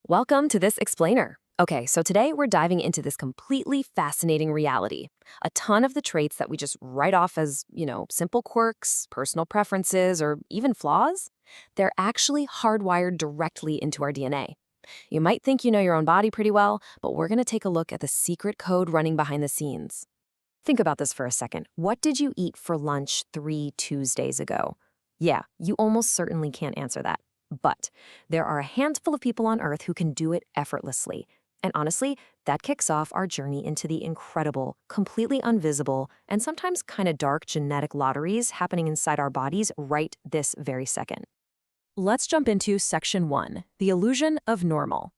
Welcome to this explainer. Okay, so today we're diving into this completely fascinating reality. A ton of the traits that we just write off as, simple quirks, personal preferences, or even flaws, they're actually hardwired directly into our DNA. You might think you know your own body pretty well, but we're going to take a look at the secret code running behind the scenes. Think about this for a second. What did you eat for lunch 3 Tuesdays ago? Yeah, you almost certainly can't answer that. But there are a handful of people on Earth who can do it effortlessly. And honestly, that kicks off our journey into the incredible, completely invisible, and sometimes kind of dark genetic lotteries happening inside our bodies right this very second. Let's jump into Section 1, the illusion of normal.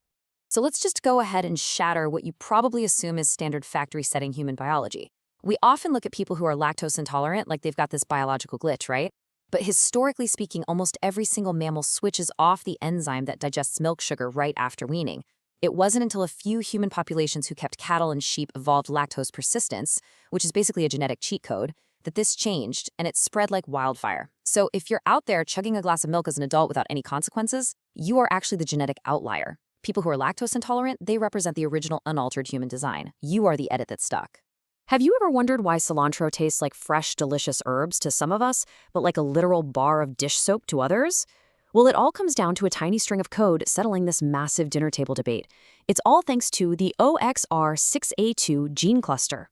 So let's just go ahead and shatter what you probably assume is standard factory setting human biology. We often look at people who are lactose intolerant like they've got this biological glitch, right? But historically speaking, almost every single mammal switches off the enzyme that digests milk sugar right after weaning. It wasn't until a few human populations who kept cattle and sheep evolved lactose persistence, which is basically a genetic cheat code, that this changed, and it spread like wildfire. So if you're out there chugging a glass of milk as an adult without any consequences, you are actually the genetic outlier. People who are lactose intolerant, they represent the original unaltered human design. You are the edit that stuck. Have you ever wondered why cilantro tastes like fresh, delicious herbs to some of us, but like a literal bar of dish soap to others? Well, it all comes down to a tiny string of code settling this massive dinner table debate. It's all thanks to the OXR6A2 gene cluster.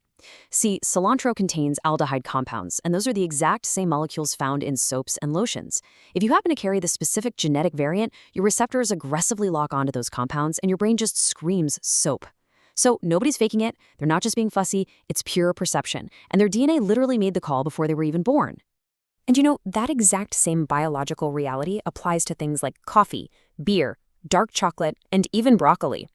See, cilantro contains aldehyde compounds, and those are the exact same molecules found in soaps and lotions. If you happen to carry the specific genetic variant, your receptors aggressively lock onto those compounds, and your brain just screams soap. So nobody's faking it, they're not just being fussy, it's pure perception, and their DNA literally made the call before they were even born. And that exact same biological reality applies to things like coffee, beer, dark chocolate, and even broccoli.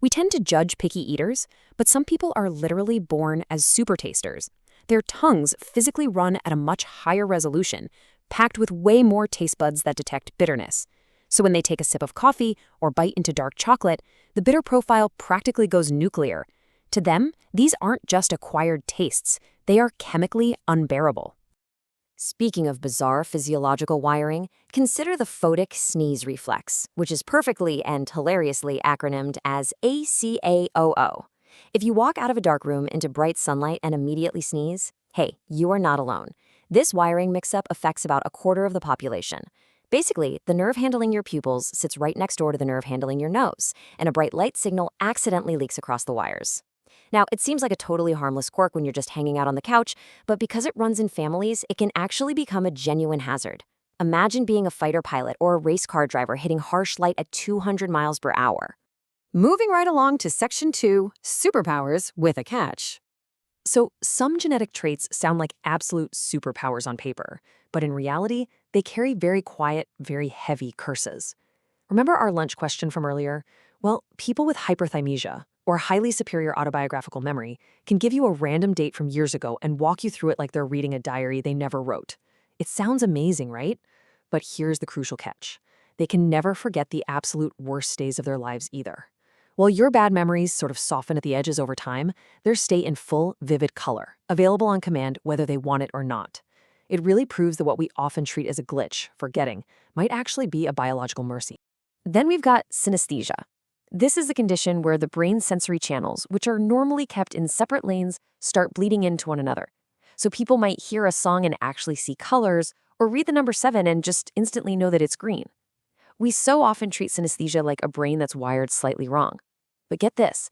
We tend to judge picky eaters, but some people are literally born as super tasters. Their tongues physically run at a much higher resolution, packed with way more taste buds that detect bitterness. So when they take a sip of coffee or bite into dark chocolate, the bitter profile practically goes nuclear. To them, these aren't just acquired tastes, they are chemically unbearable. Speaking of bizarre physiological wiring, consider the photic sneeze reflex, which is perfectly and hilariously acronymed as ACAOO. If you walk out of a dark room into bright sunlight and immediately sneeze, hey, you are not alone. This wiring mix-up affects about a quarter of the population. Basically, the nerve handling your pupils sits right next door to the nerve handling your nose, and a bright light signal accidentally leaks across the wires. Now, it seems like a totally harmless quirk when you're just hanging out on the couch, but because it runs in families, it can actually become a genuine hazard. Imagine being a fighter pilot or a race car driver hitting harsh light at 200 miles per hour. Moving right along to Section 2, superpowers with a catch. So, some genetic traits sound like absolute superpowers on paper, but in reality, they carry very quiet, very heavy curses. Remember our lunch question from earlier? Well, people with hyperthymesia, or highly superior autobiographical memory, can give you a random date from years ago and walk you through it like they're reading a diary they never wrote. It sounds amazing, right? But here's the crucial catch. They can never forget the absolute worst days of their lives either. While your bad memories sort of soften at the edges over time, theirs stay in full, vivid color, available on command whether they want it or not. It really proves that what we often treat as a glitch, forgetting, might actually be a biological mercy. Then we've got synesthesia. This is a condition where the brain's sensory channels, which are normally kept in separate lanes, start bleeding into one another. So people might hear a song and actually see colors, or read the number 7 and just instantly know that it's green. We so often treat synesthesia like a brain that's wired slightly wrong. But get this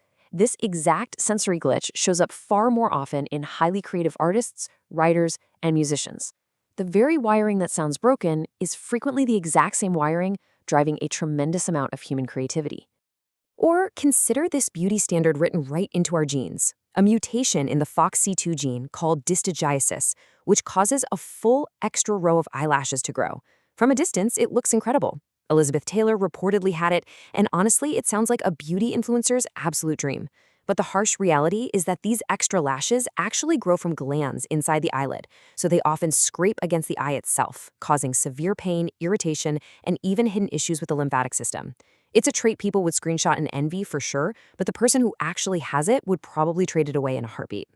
exact sensory glitch shows up far more often in highly creative artists, writers, and musicians. The very wiring that sounds broken is frequently the exact same wiring driving a tremendous amount of human creativity. Or consider this beauty standard written right into our genes, a mutation in the FOXC2 gene called dystogiasis, which causes a full extra row of eyelashes to grow. From a distance, it looks incredible. Elizabeth Taylor reportedly had it, and honestly, it sounds like a beauty influencer's absolute dream. But the harsh reality is that these extra lashes actually grow from glands inside the eyelid, so they often scrape against the eye itself, causing severe pain, irritation, and even hidden issues with the lymphatic system. It's a trait people would screenshot and envy for sure, but the person who actually has it would probably trade it away in a heartbeat.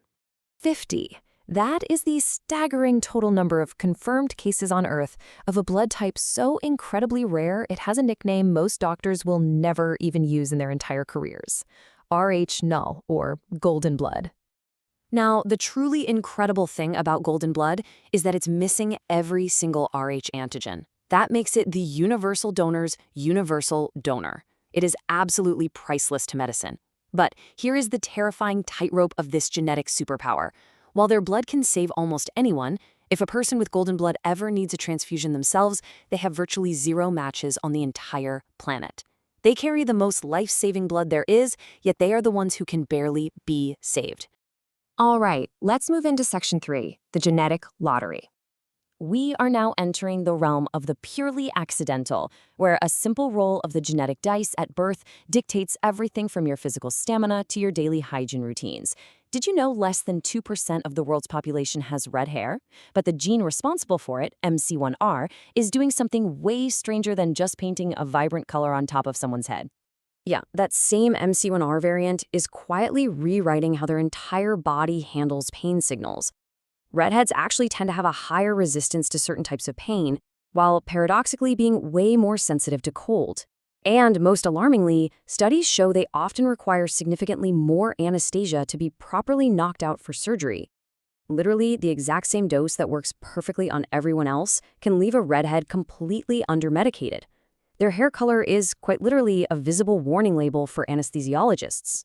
50. That is the staggering total number of confirmed cases on Earth of a blood type so incredibly rare it has a nickname most doctors will never even use in their entire careers: Rh null, or golden blood. Now, the truly incredible thing about golden blood is that it's missing every single Rh antigen. That makes it the universal donor's universal donor. It is absolutely priceless to medicine. But here is the terrifying tightrope of this genetic superpower. While their blood can save almost anyone, if a person with golden blood ever needs a transfusion themselves, they have virtually zero matches on the entire planet. They carry the most life-saving blood there is, yet they are the ones who can barely be saved. All right, let's move into Section 3, the genetic lottery. We are now entering the realm of the purely accidental, where a simple roll of the genetic dice at birth dictates everything from your physical stamina to your daily hygiene routines. Did you know less than 2% of the world's population has red hair? But the gene responsible for it, MC1R, is doing something way stranger than just painting a vibrant color on top of someone's head. Yeah, that same MC1R variant is quietly rewriting how their entire body handles pain signals. Redheads actually tend to have a higher resistance to certain types of pain, while paradoxically being way more sensitive to cold. And most alarmingly, studies show they often require significantly more anesthesia to be properly knocked out for surgery. Literally, the exact same dose that works perfectly on everyone else can leave a redhead completely undermedicated. Their hair color is quite literally a visible warning label for anesthesiologists.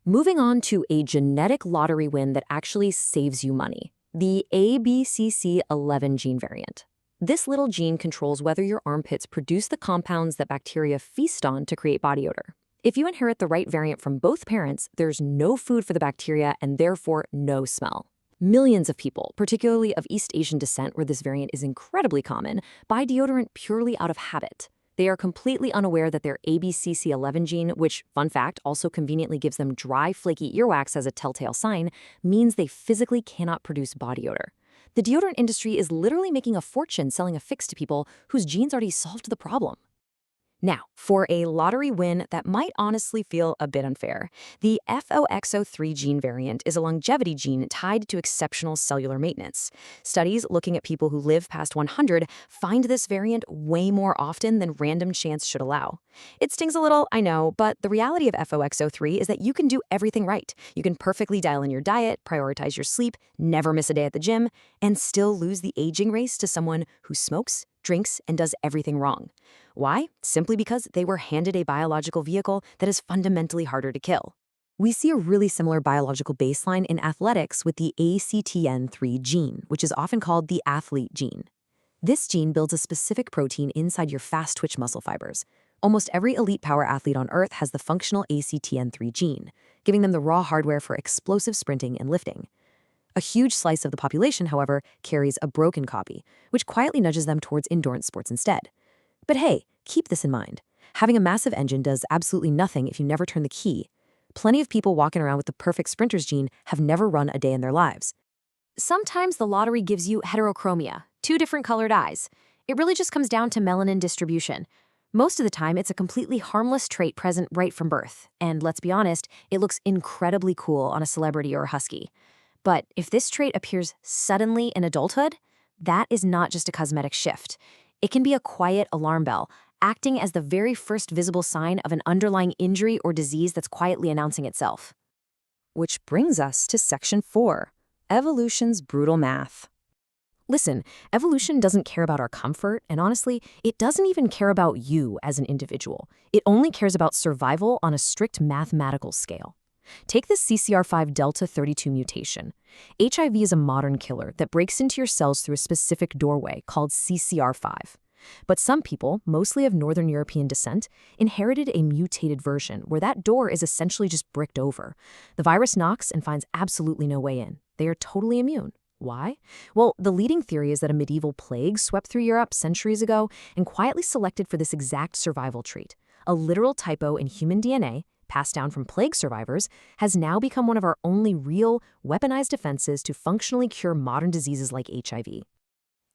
Moving on to a genetic lottery win that actually saves you money: the ABCC11 gene variant. This little gene controls whether your armpits produce the compounds that bacteria feast on to create body odor. If you inherit the right variant from both parents, there's no food for the bacteria and therefore no smell. Millions of people, particularly of East Asian descent where this variant is incredibly common, buy deodorant purely out of habit. They are completely unaware that their ABCC11 gene, which, fun fact, also conveniently gives them dry, flaky earwax as a telltale sign, means they physically cannot produce body odor. The deodorant industry is literally making a fortune selling a fix to people whose genes already solved the problem. Now, for a lottery win that might honestly feel a bit unfair, the FOXO3 gene variant is a longevity gene tied to exceptional cellular maintenance. Studies looking at people who live past 100 find this variant way more often than random chance should allow. It stings a little, I know, but the reality of FOXO3 is that you can do everything right. You can perfectly dial in your diet, prioritize your sleep, never miss a day at the gym, and still lose the aging race to someone who smokes, drinks, and does everything wrong. Why? Simply because they were handed a biological vehicle that is fundamentally harder to kill. We see a really similar biological baseline in athletics with the ACTN3 gene, which is often called the athlete gene. This gene builds a specific protein inside your fast-twitch muscle fibers. Almost every elite power athlete on Earth has the functional ACTN3 gene, giving them the raw hardware for explosive sprinting and lifting. A huge slice of the population, however, carries a broken copy, which quietly nudges them towards endurance sports instead. But hey, keep this in mind. Having a massive engine does absolutely nothing if you never turn the key. Plenty of people walking around with the perfect sprinter's gene have never run a day in their lives. Sometimes the lottery gives you heterochromia, 2 different colored eyes. It really just comes down to melanin distribution. Most of the time, it's a completely harmless trait present right from birth. And let's be honest, it looks incredibly cool on a celebrity or a husky. But if this trait appears suddenly in adulthood, that is not just a cosmetic shift. It can be a quiet alarm bell, acting as the very first visible sign of an underlying injury or disease that's quietly announcing itself. Which brings us to Section 4, evolution's brutal math. Listen, evolution doesn't care about our comfort, and honestly, it doesn't even care about you as an individual. It only cares about survival on a strict mathematical scale. Take this CCR5 delta 32 mutation. HIV is a modern killer that breaks into your cells through a specific doorway called CCR5. But some people, mostly of Northern European descent, inherited a mutated version where that door is essentially just bricked over. The virus knocks and finds absolutely no way in. They are totally immune. Why? Well, the leading theory is that a medieval plague swept through Europe centuries ago and quietly selected for this exact survival trait. A literal typo in human DNA, passed down from plague survivors, has now become one of our only real, weaponized defenses to functionally cure modern diseases like HIV.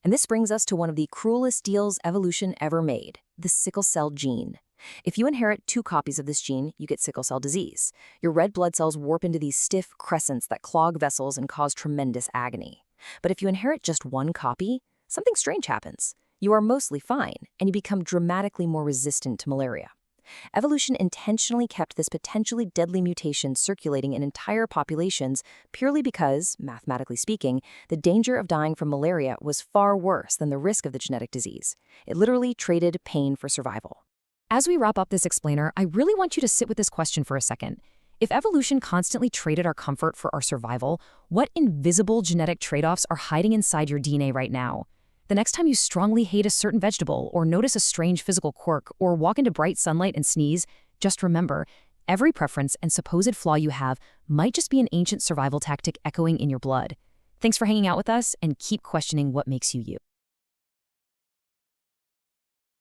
And this brings us to one of the cruelest deals evolution ever made, the sickle cell gene. If you inherit 2 copies of this gene, you get sickle cell disease. Your red blood cells warp into these stiff crescents that clog vessels and cause tremendous agony. But if you inherit just 1 copy, something strange happens. You are mostly fine, and you become dramatically more resistant to malaria. Evolution intentionally kept this potentially deadly mutation circulating in entire populations purely because, mathematically speaking, the danger of dying from malaria was far worse than the risk of the genetic disease. It literally traded pain for survival. As we wrap up this explainer, I really want you to sit with this question for a second. If evolution constantly traded our comfort for our survival, what invisible genetic trade-offs are hiding inside your DNA right now? The next time you strongly hate a certain vegetable or notice a strange physical quirk or walk into bright sunlight and sneeze, just remember, every preference and supposed flaw you have might just be an ancient survival tactic echoing in your blood. Thanks for hanging out with us, and keep questioning what makes you you.